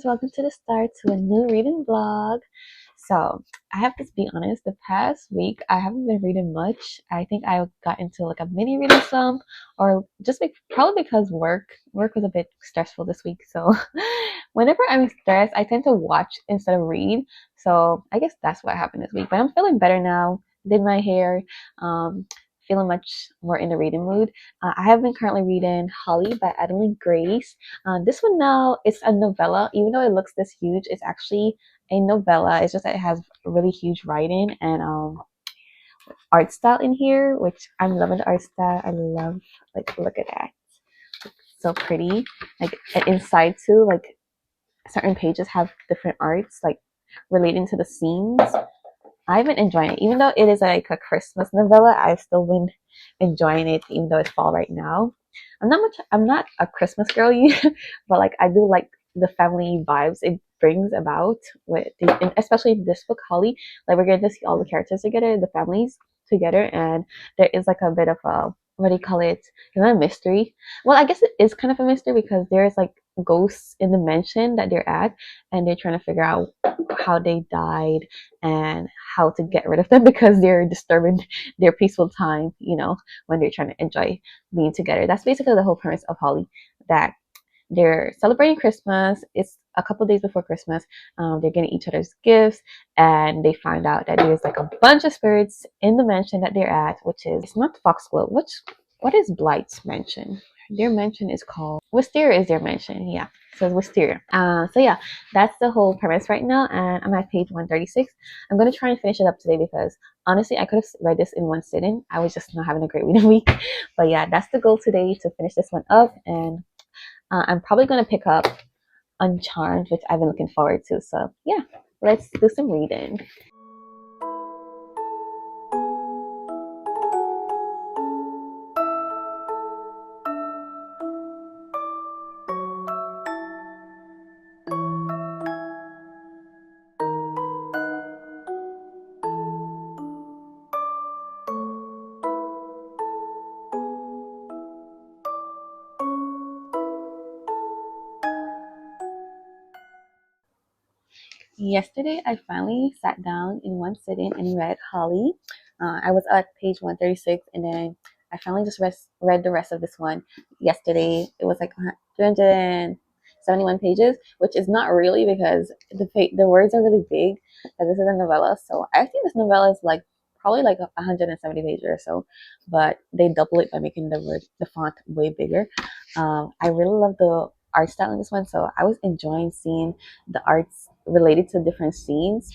guys, welcome to the start to a new reading vlog. So I have to be honest, the past week I haven't been reading much. I think I got into like a mini reading slump, or just probably because work was a bit stressful this week. So whenever I'm stressed, I tend to watch instead of read. So I guess that's what happened this week. But I'm feeling better now. Did my hair, feeling much more in the reading mood. I have been currently reading Holly by Adeline Grace. This one now is a novella. Even though it looks this huge, it's actually a novella. It's just that it has really huge writing and art style in here, which I'm loving the art style. I love, like, look at that. So pretty. Like, inside too, like, certain pages have different arts, like, relating to the scenes. I've been enjoying it. Even though it is like a Christmas novella, I've still been enjoying it, even though it's fall right now. I'm not a Christmas girlie, but like I do like the family vibes it brings about with and especially this book, Holly. Like we're getting to see all the characters together, the families together, and there is like a bit of a, what do you call it? It's not a mystery. Well, I guess it is kind of a mystery because there's like ghosts in the mansion that they're at, and they're trying to figure out how they died and how to get rid of them because they're disturbing their peaceful time, when they're trying to enjoy being together. That's basically the whole premise of Holly, that they're celebrating Christmas. It's a couple days before Christmas. They're getting each other's gifts, and they find out that there's like a bunch of spirits in the mansion that they're at, which is, it's not Foxglove. What is Blight's mansion? Their mansion is called Wisteria. Is their mansion? Yeah, so it's Wisteria. So yeah, that's the whole premise right now, and I'm at page 136. I'm gonna try and finish it up today because honestly, I could have read this in one sitting. I was just not having a great reading week, but yeah, that's the goal today, to finish this one up. And I'm probably going to pick up Uncharmed, which I've been looking forward to. So yeah, let's do some reading. Yesterday, I finally sat down in one sitting and read Holly. I was at page 136, and then I finally just read the rest of this one yesterday. It was like 371 pages, which is not really because the words are really big, and this is a novella. So I think this novella is like probably like 170 pages or so, but they double it by making the font way bigger. I really love the art style in this one, so I was enjoying seeing the arts related to different scenes.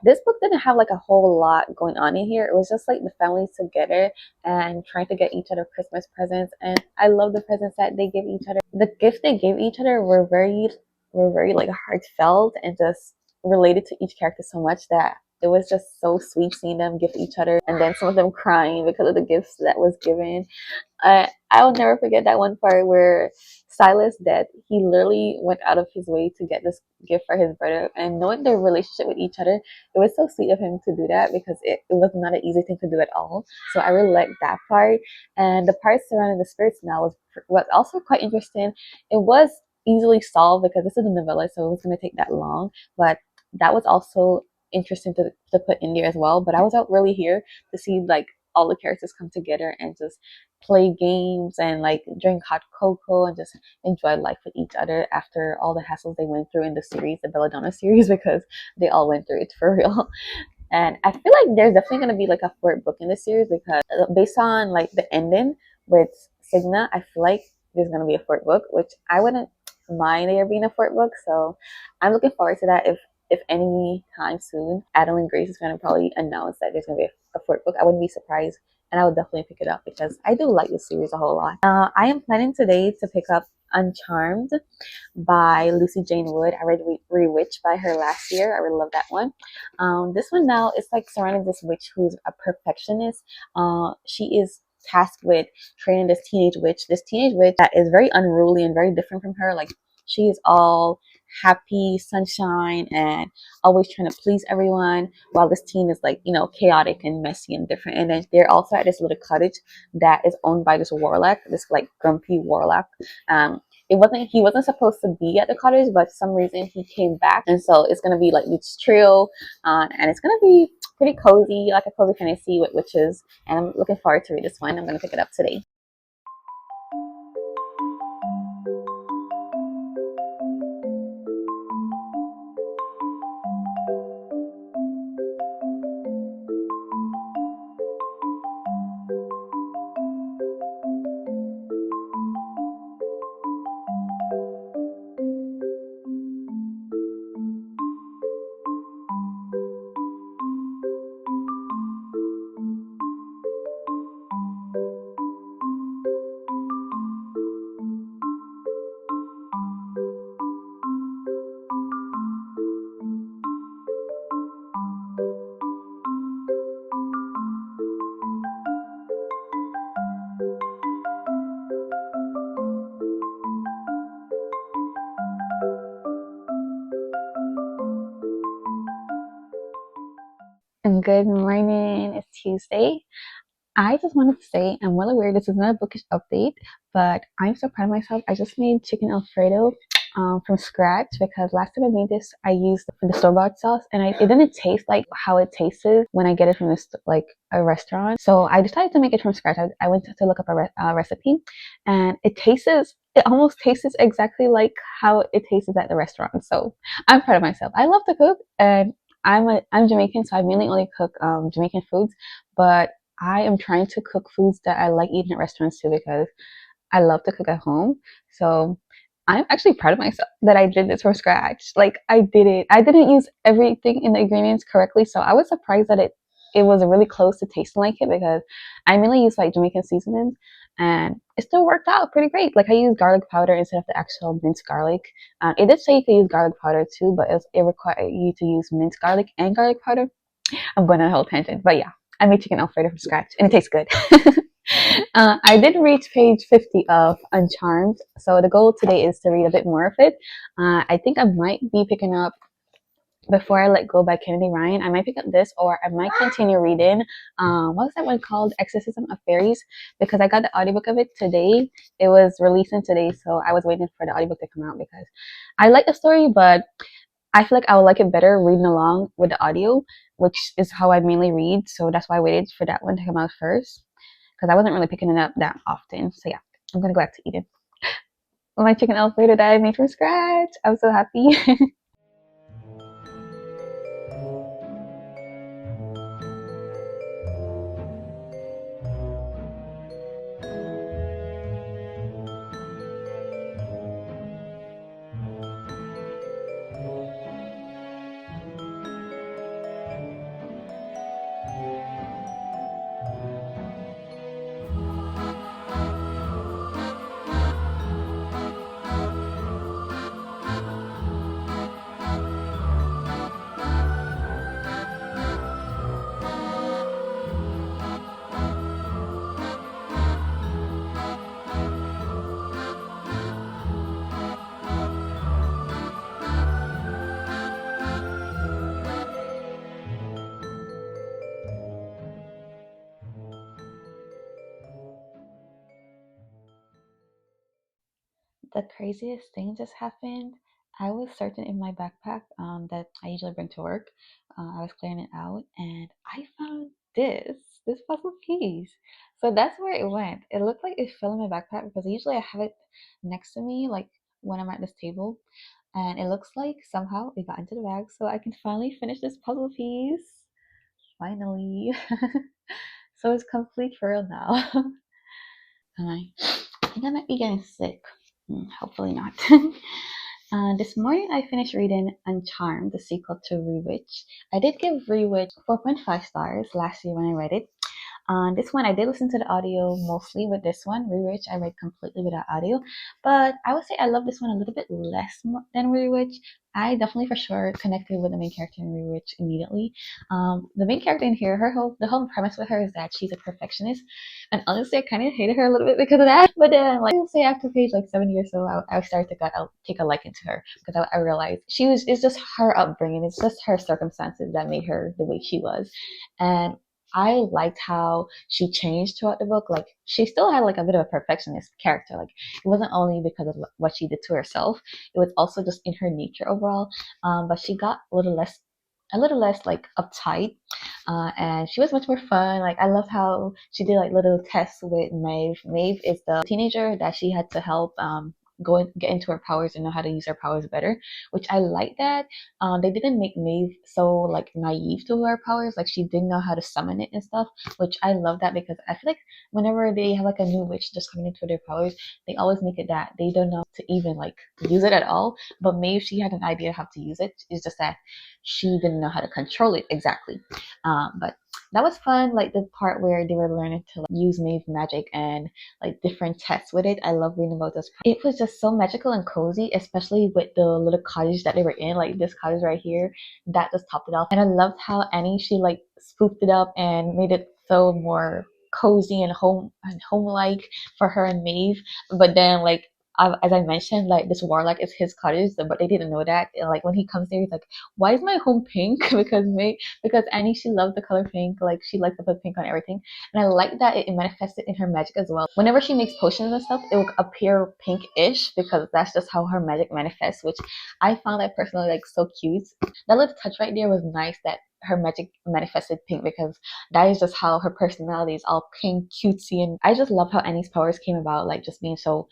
This book didn't have like a whole lot going on in here. It was just like the families together and trying to get each other Christmas presents, and I love the presents that they give each other. The gifts they gave each other were very like heartfelt and just related to each character so much that it was just so sweet seeing them give each other, and then some of them crying because of the gifts that was given. I will never forget that one part where Silas, that he literally went out of his way to get this gift for his brother, and knowing their relationship with each other, it was so sweet of him to do that because it was not an easy thing to do at all. So I really liked that part, and the part surrounding the spirits now was also quite interesting. It was easily solved because this is a novella, so it was going to take that long, but that was also interesting to put in there as well. But I was out really here to see like all the characters come together and just play games and like drink hot cocoa and just enjoy life with each other after all the hassles they went through in the series, the Belladonna series, because they all went through it for real. And I feel like there's definitely going to be like a fourth book in the series because based on like the ending with Signa, I feel like there's going to be a fourth book, which I wouldn't mind there being a fourth book. So I'm looking forward to that. If any time soon, Adeline Grace is going to probably announce that there's going to be a fourth book, I wouldn't be surprised, and I would definitely pick it up because I do like this series a whole lot. I am planning today to pick up Uncharmed by Lucy Jane Wood. I read Rewitched by her last year. I really love that one. This one now is like surrounding this witch who's a perfectionist. She is tasked with training this teenage witch that is very unruly and very different from her. Like, she is all happy, sunshine, and always trying to please everyone, while this teen is like, chaotic and messy and different. And then they're also at this little cottage that is owned by this warlock, this like grumpy warlock. he wasn't supposed to be at the cottage, but for some reason he came back, and so it's gonna be like this trio, and it's gonna be pretty cozy, like a cozy fantasy with witches, and I'm looking forward to read this one. I'm gonna pick it up today. And good morning. It's Tuesday. I just wanted to say I'm well aware this is not a bookish update, but I'm so proud of myself. I just made chicken Alfredo from scratch because last time I made this, I used the store-bought sauce, and it didn't taste like how it tastes when I get it from like a restaurant. So I decided to make it from scratch. I went to look up a recipe, and it almost tastes exactly like how it tastes at the restaurant. So I'm proud of myself. I love to cook, and I'm Jamaican, so I mainly only cook Jamaican foods, but I am trying to cook foods that I like eating at restaurants too because I love to cook at home. So I'm actually proud of myself that I did this from scratch. Like I did it. I didn't use everything in the ingredients correctly, so I was surprised that it was really close to tasting like it because I mainly use like Jamaican seasonings, and it still worked out pretty great. Like I used garlic powder instead of the actual minced garlic. It did say you could use garlic powder too, but it required you to use minced garlic and garlic powder. I'm going on a whole tangent, but yeah, I made chicken Alfredo from scratch, and it tastes good. I did reach page 50 of Uncharmed, so the goal today is to read a bit more of it. I think I might be picking up Before I Let Go by Kennedy Ryan. I might pick up this, or I might continue reading. What was that one called? Exorcism of Faeries, because I got the audiobook of it today. It was releasing today, so I was waiting for the audiobook to come out because I like the story, but I feel like I would like it better reading along with the audio, which is how I mainly read. So that's why I waited for that one to come out first because I wasn't really picking it up that often. So yeah, I'm gonna go back to eating my chicken Alfredo that I made from scratch. I'm so happy. The craziest thing just happened. I was searching in my backpack that I usually bring to work. I was clearing it out, and I found this puzzle piece. So that's where it went. It looked like it fell in my backpack because usually I have it next to me, like when I'm at this table, and it looks like somehow it got into the bag, so I can finally finish this puzzle piece. Finally. So it's complete for real now. I think I might be getting sick. Hopefully not. This morning I finished reading Uncharmed, the sequel to Rewitch. I did give Rewitch 4.5 stars last year when I read it. This one, I did listen to the audio mostly with this one. Rewitch, I read completely without audio. But I would say I love this one a little bit less than Rewitch. I definitely for sure connected with the main character in Rewitch immediately. The main character in here, the whole premise with her is that she's a perfectionist. And honestly, I kind of hated her a little bit because of that. But then, like, I'll say after page like 70 or so, I started to take a liking to her because I realized it's just her upbringing. It's just her circumstances that made her the way she was. And I liked how she changed throughout the book. Like she still had like a bit of a perfectionist character. Like it wasn't only because of what she did to herself, it was also just in her nature overall. But she got a little less like uptight, and she was much more fun. Like I love how she did like little tests with Maeve. Maeve is the teenager that she had to help get into her powers and know how to use her powers better, which I like that. They didn't make Maeve so like naive to her powers. Like she didn't know how to summon it and stuff, which I love that because I feel like whenever they have like a new witch just coming into their powers, they always make it that they don't know to even like use it at all. But Maeve, she had an idea how to use it. It's just that she didn't know how to control it exactly. But that was fun. Like the part where they were learning to like, use Maeve magic and like different tests with it. I love reading about this. It was just so magical and cozy, especially with the little cottage that they were in. Like this cottage right here, that just topped it off. And I loved how Annie, she like spoofed it up and made it so more cozy and home like for her and Maeve. But then like as I mentioned, like this warlock is his cottage, but they didn't know that. And, like when he comes there, he's like, "Why is my home pink?" because Annie, she loved the color pink. Like she liked to put pink on everything, and I like that it manifested in her magic as well. Whenever she makes potions and stuff, it will appear pinkish because that's just how her magic manifests, which I found that personally like so cute. That little touch right there was nice that her magic manifested pink because that is just how her personality is all pink, cutesy, and I just love how Annie's powers came about, like just being so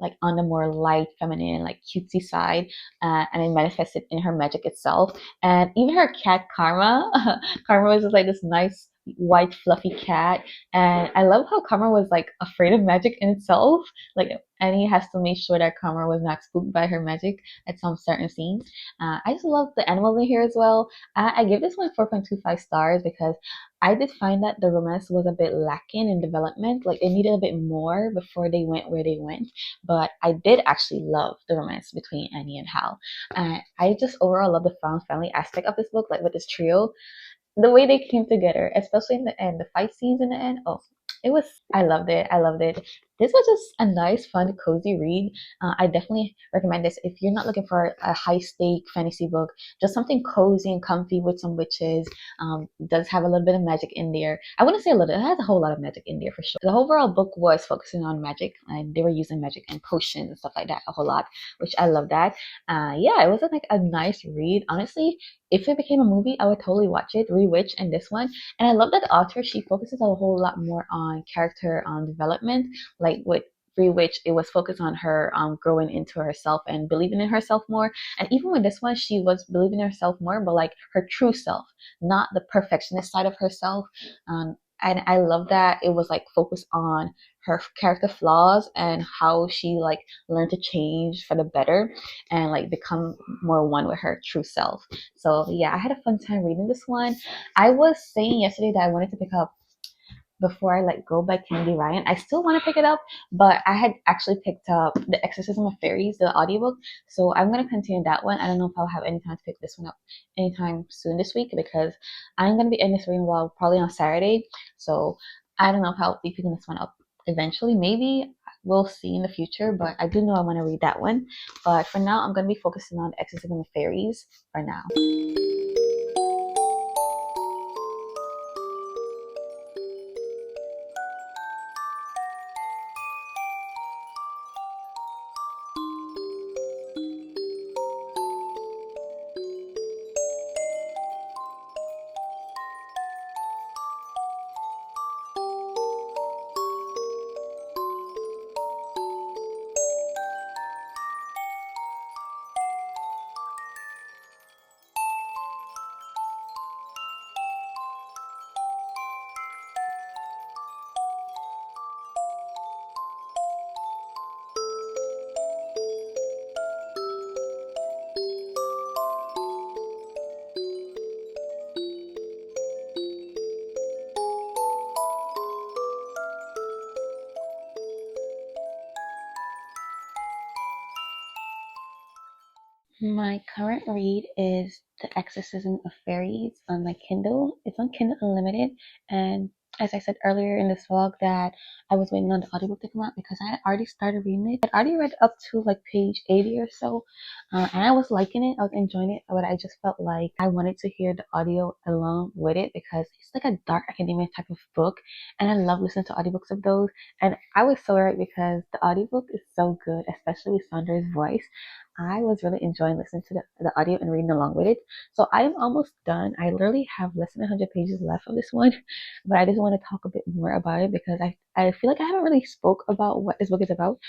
like on the more light, feminine, like cutesy side, and it manifested in her magic itself. And even her cat Karma, Karma was just like this nice white fluffy cat, and I love how Karma was like afraid of magic in itself. Like Annie has to make sure that Karma was not spooked by her magic at some certain scenes. I just love the animals in here as well. I give this one 4.25 stars because I did find that the romance was a bit lacking in development. Like it needed a bit more before they went where they went. But I did actually love the romance between Annie and Hal. I just overall love the found family aspect of this book, like with this trio, the way they came together, especially in the end, the fight scenes in the end. Oh, it was. I loved it. I loved it. This was just a nice, fun, cozy read. I definitely recommend this if you're not looking for a high stake fantasy book, just something cozy and comfy with some witches. Does have a little bit of magic in there. I wouldn't say a little. It has a whole lot of magic in there for sure. The overall book was focusing on magic, and they were using magic and potions and stuff like that a whole lot, which I love that. Yeah, it was like a nice read. Honestly, if it became a movie, I would totally watch it, Rewitch and this one. And I love that the author, she focuses a whole lot more on character development. Like with Rewitch, it was focused on her growing into herself and believing in herself more. And even with this one, she was believing in herself more, but like her true self, not the perfectionist side of herself. And I love that it was like focused on her character flaws and how she like learned to change for the better and like become more one with her true self. So yeah, I had a fun time reading this one. I was saying yesterday that I wanted to pick up Before I Let Go by Candy Ryan. I still want to pick it up, but I had actually picked up The Exorcism of Fairies, the audiobook. So I'm gonna continue that one. I don't know if I'll have any time to pick this one up anytime soon this week because I'm gonna be in this reading while probably on Saturday. So I don't know if I'll be picking this one up eventually. Maybe we'll see in the future, but I do know I want to read that one. But for now, I'm gonna be focusing on The Exorcism of Fairies for now. My current read is The Exorcism of Fairies on my Kindle. It's on Kindle Unlimited, and as I said earlier in this vlog, that I was waiting on the audiobook to come out because I had already started reading it. I'd already read up to like page 80 or so, and I was liking it. I was enjoying it, but I just felt like I wanted to hear the audio along with it because it's like a dark academia type of book, and I love listening to audiobooks of those. And I was so right because the audiobook is so good, especially with Saunders' voice. I was really enjoying listening to the audio and reading along with it. So I am almost done. I literally have less than 100 pages left of this one, but I just want to talk a bit more about it because I feel like I haven't really spoke about what this book is about.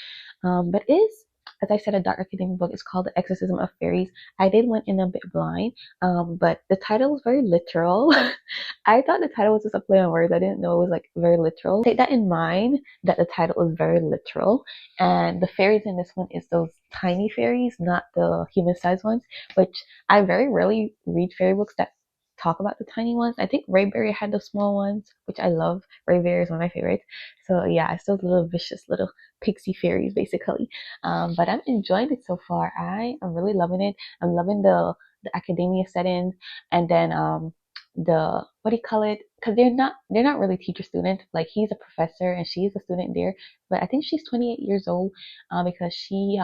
But it is, as I said, a dark academic book. It's called The Exorcism of Fairies. I did went in a bit blind, but the title was very literal. I thought the title was just a play on words. I didn't know it was like very literal. Take that in mind that the title is very literal, and the fairies in this one is those tiny fairies, not the human-sized ones, which I very rarely read fairy books that talk about the tiny ones. I think Rayberry had the small ones, which I love. Rayberry is one of my favorites. So yeah, it's those little vicious little pixie fairies basically. But I'm enjoying it so far. I am really loving it. I'm loving the academia settings, and then the what do you call it? Because they're not really teacher student. Like he's a professor and she's a student there, but I think she's 28 years old because she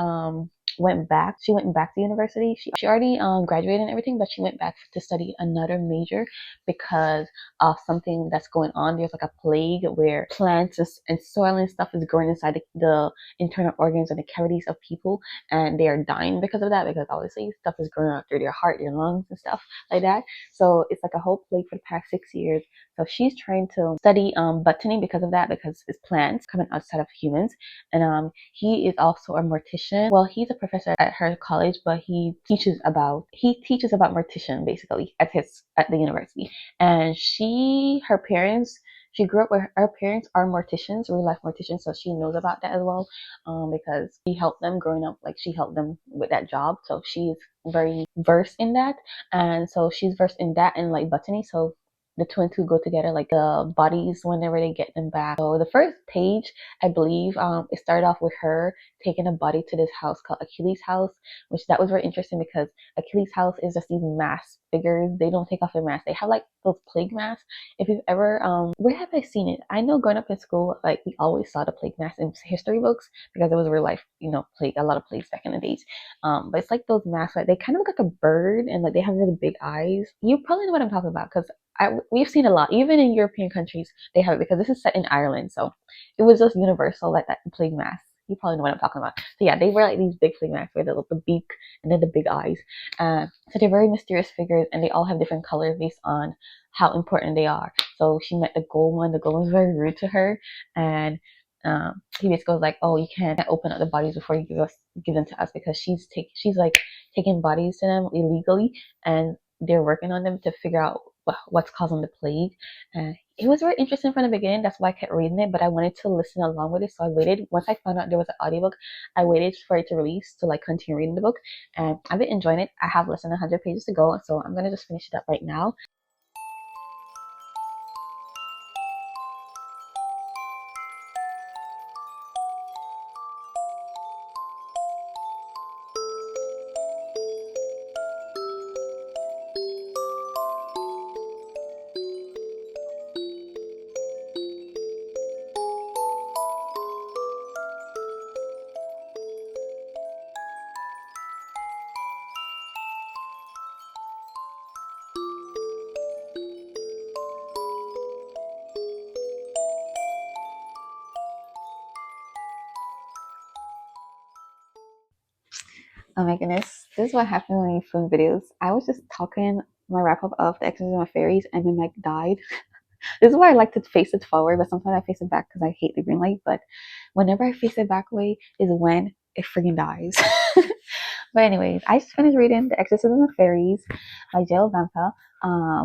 went back to university. She already graduated and everything, but she went back to study another major because of something that's going on. There's like a plague where plants and soil and stuff is growing inside the internal organs and the cavities of people, and they are dying because of that, because obviously stuff is growing out through their heart, their lungs and stuff like that. So it's like a whole plague for the past 6 years. So she's trying to study botany because of that, because it's plants coming outside of humans. And he is also a mortician. Well, he's a professor at her college, but he teaches about mortician basically at the university. And she grew up with her parents are morticians, real life morticians, so she knows about that as well, because she helped them growing up. Like she helped them with that job, so she's very versed in that. And so she's versed in that and like botany. So the two and two go together, like the bodies whenever they get them back. So the first page, I believe, it started off with her taking a body to this house called Achilles' house, which that was very interesting because Achilles' house is just these mask figures. They don't take off their mask. They have like those plague masks. If you've ever, where have I seen it? I know growing up in school, like we always saw the plague mask in history books because it was real life, plague, a lot of plagues back in the days. But it's like those masks, like they kind of look like a bird and like they have really big eyes. You probably know what I'm talking about because we've seen a lot, even in European countries, they have it because this is set in Ireland, so it was just universal, like that plague mask. You probably know what I'm talking about. So yeah, they wear like these big plague masks with the beak and then the big eyes. So they're very mysterious figures, and they all have different colors based on how important they are. So she met the gold one. The gold one's very rude to her, and he basically was like, "Oh, you can't open up the bodies before you give them to us because she's like taking bodies to them illegally, and they're working on them to figure out what's causing the plague." And it was very interesting from the beginning. That's why I kept reading it, but I wanted to listen along with it. So I waited. Once I found out there was an audiobook, I waited for it to release to like continue reading the book. And I've been enjoying it. I have less than 100 pages to go, so I'm gonna just finish it up right now. Oh my goodness, this is what happened when you film videos. I was just talking my wrap up of The Exorcism of Fairies, and my mic died. This is why I like to face it forward, but sometimes I face it back because I hate the green light. But whenever I face it back way is when it freaking dies. But anyways, I just finished reading The Exorcism of Fairies by Jill Vampa.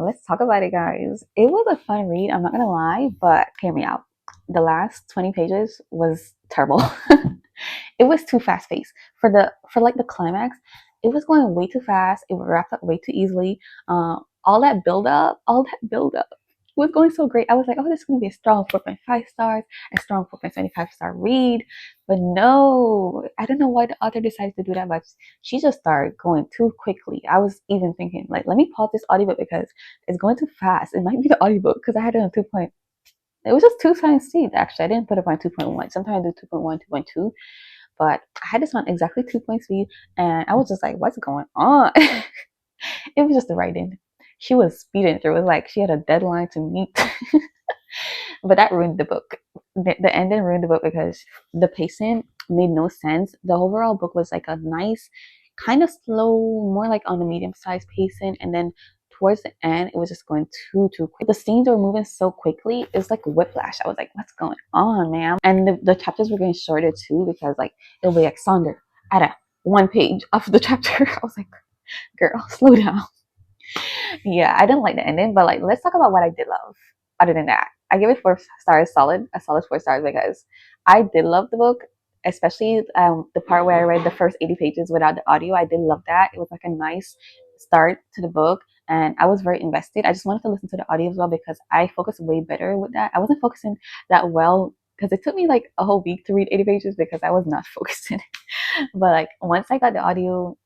Let's talk about it, guys. It was a fun read, I'm not gonna lie, but hear me out. The last 20 pages was terrible. It was too fast paced for like the climax. It was going way too fast. It wrapped up way too easily. All that build up was going so great. I was like, oh, this is gonna be a strong 4.5 stars, a strong 4.75 star read. But no, I don't know why the author decided to do that, but she just started going too quickly. I was even thinking, like, let me pause this audiobook because it's going too fast. It might be the audiobook because I had it on 2.0. It was just 2 times speed, actually. I didn't put it on 2.1. Sometimes I do 2.1, 2.2, but I had this on exactly 2 point speed, and I was just like, what's going on? It was just the writing. She was speeding through. It was like she had a deadline to meet. But that ruined the book. The ending ruined the book because the pacing made no sense. The overall book was like a nice, kind of slow, more like on the medium sized pacing, and then towards the end, it was just going too quick. The scenes were moving so quickly. It was like whiplash. I was like, what's going on, man? And the chapters were getting shorter too because like it'll be like Sonder at a 1 page of the chapter. I was like, girl, slow down. Yeah, I didn't like the ending, but like let's talk about what I did love. Other than that, I give it 4 stars, a solid 4 stars because I did love the book, especially the part where I read the first 80 pages without the audio. I did love that. It was like a nice start to the book, and I was very invested. I just wanted to listen to the audio as well because I focused way better with that. I wasn't focusing that well because it took me like a whole week to read 80 pages because I was not focusing. But like once I got the audio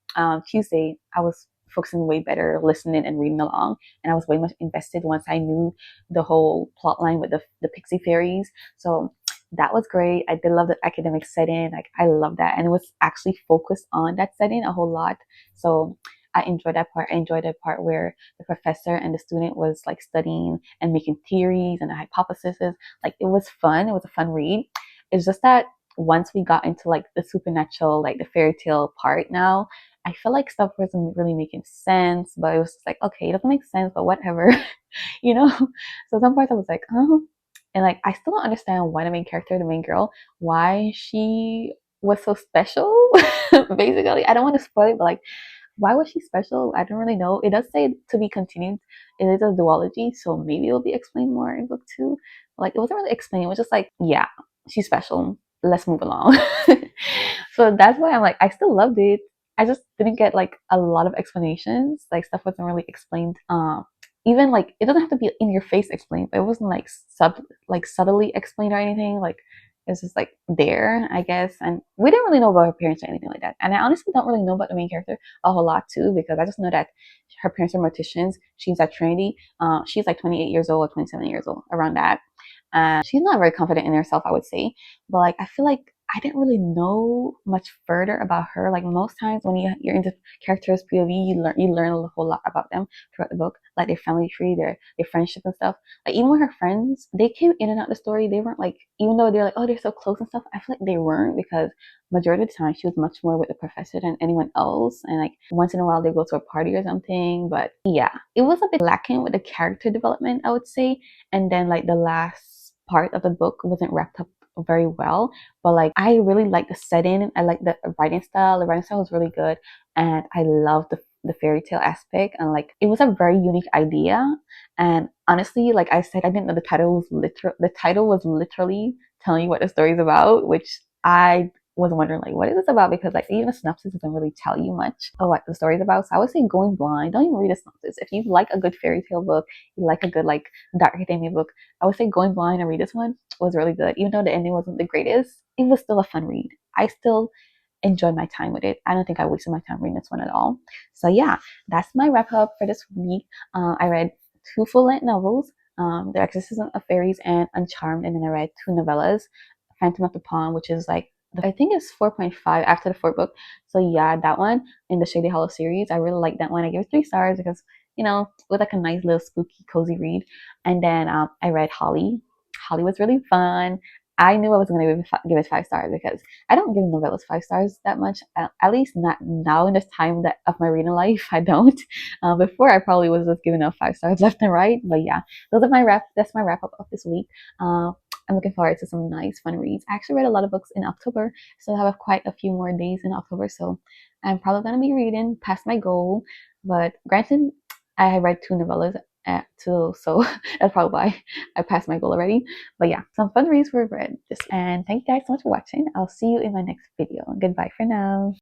Tuesday, I was focusing way better, listening and reading along, and I was way much invested once I knew the whole plot line with the pixie fairies. So that was great. I did love the academic setting. Like I love that, and it was actually focused on that setting a whole lot. So I enjoyed that part. I enjoyed the part where the professor and the student was like studying and making theories and the hypotheses. Like it was fun. It was a fun read. It's just that once we got into like the supernatural, like the fairy tale part now, I feel like stuff wasn't really making sense, but it was just like, okay, it doesn't make sense, but whatever, you know? So some parts I was like, oh. And like, I still don't understand why the main character, the main girl, why she was so special. Basically, I don't want to spoil it, but like, why was she special? I don't really know. It does say to be continued. It is a duology, so maybe it will be explained more in book two. Like, it wasn't really explained. It was just like, yeah, she's special. Let's move along. So that's why I'm like, I still loved it. I just didn't get like a lot of explanations. Like stuff wasn't really explained. Even like it doesn't have to be in your face explained, but it wasn't like subtly explained or anything. Like it's just like there, I guess. And we didn't really know about her parents or anything like that. And I honestly don't really know about the main character a whole lot too, because I just know that her parents are morticians. She's at Trinity. She's like 28 years old or 27 years old, around that. She's not very confident in herself, I would say. But like I feel like I didn't really know much further about her. Like most times when you're into characters POV, you learn a whole lot about them throughout the book, like their family tree, their friendship and stuff. Like even with her friends, they came in and out the story. They weren't like, even though they're like, oh, they're so close and stuff. I feel like they weren't, because majority of the time she was much more with the professor than anyone else. And like once in a while they go to a party or something. But yeah, it was a bit lacking with the character development, I would say. And then like the last part of the book wasn't wrapped up very well, but like I really like the setting. I like the writing style. The writing style was really good, and I love the fairy tale aspect, and like it was a very unique idea. And honestly, like I said, I didn't know the title was literally telling you what the story is about, which I was wondering like what is this about, because like even the synopsis doesn't really tell you much of what the story is about. So I would say going blind, don't even read the synopsis. If you like a good fairy tale book, you like a good like dark academia book, I would say going blind and read this one was really good. Even though the ending wasn't the greatest, it was still a fun read. I still enjoyed my time with it. I don't think I wasted my time reading this one at all. So yeah, that's my wrap up for this week. I read 2 full-length novels, The Exorcism of Fairies and Uncharmed, and then I read 2 novellas, Phantom of the Pawn, which is like I think it's 4.5 after the fourth book. So yeah, that one in the Shady Hollow series, I really like that one. I give it 3 stars because it was like a nice little spooky, cozy read. And then I read Holly. Holly was really fun. I knew I was going to give it 5 stars because I don't give novellas 5 stars that much. At least not now in this time of my reading life. I don't. Before I probably was just giving out 5 stars left and right. But yeah, that's my wrap up of this week. I'm looking forward to some nice fun reads. I actually read a lot of books in October, so I have quite a few more days in October. So I'm probably gonna be reading past my goal. But granted, I read 2 novellas too, so that's probably why I passed my goal already. But yeah, some fun reads were read this week. And thank you guys so much for watching. I'll see you in my next video. Goodbye for now.